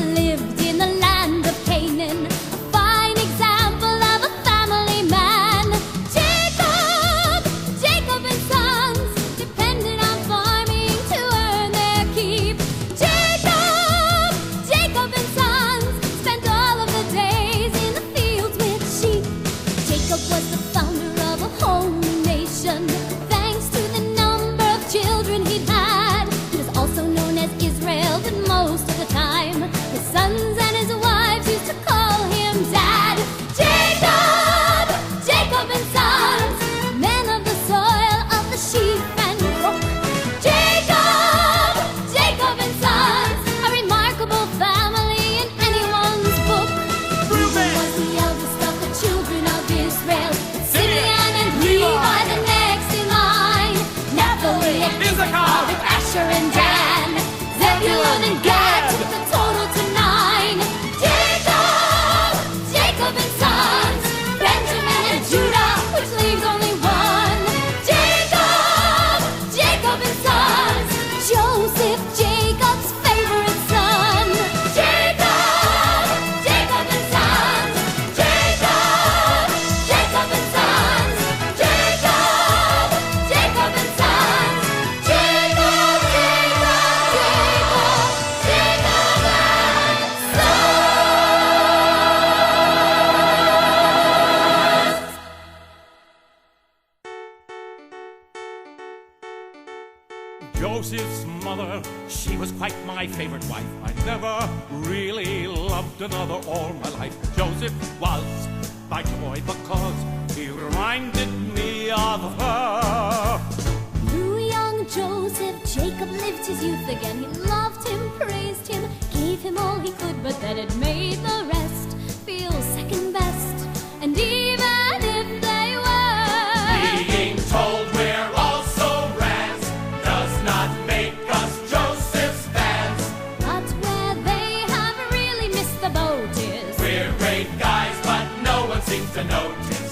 lived in the land of Canaan, a fine example of a family man. Jacob and sons depended on farming to earn their keep. Jacob and sons spent all of the days in the fields with sheep. Jacob was the founder of a whole nation, thanks to the number of children he'd had. He was also known as Israel, but most of the time his sons and his wives used to call him Dad. Jacob and sons, men of the soil, of the sheep and brook. Jacob and sons, a remarkable family in anyone's book. Reuben was the eldest of the children of Israel. Simeon and Levi the next in line. Naphtali and Issachar with Asher and Dan. Zebulun and Gad took the total to 9. Jacob and sons, Benjamin and Judah, which leaves only one. Jacob and sons, Joseph, Jacob's favorite son. Jacob and sons, Jacob and sons, Jacob and sons, Jacob Joseph's mother, she was quite my favorite wife. I never really loved another all my life. Joseph was my joy because he reminded me of her. Through young Joseph, Jacob lived his youth again. He loved him, praised him, gave him all he could, but then it made the rest feel second best. And even if they were Being told we're also rats does not make us Joseph's fans. but where they have really missed the boat is We're great guys, but no one seems to notice.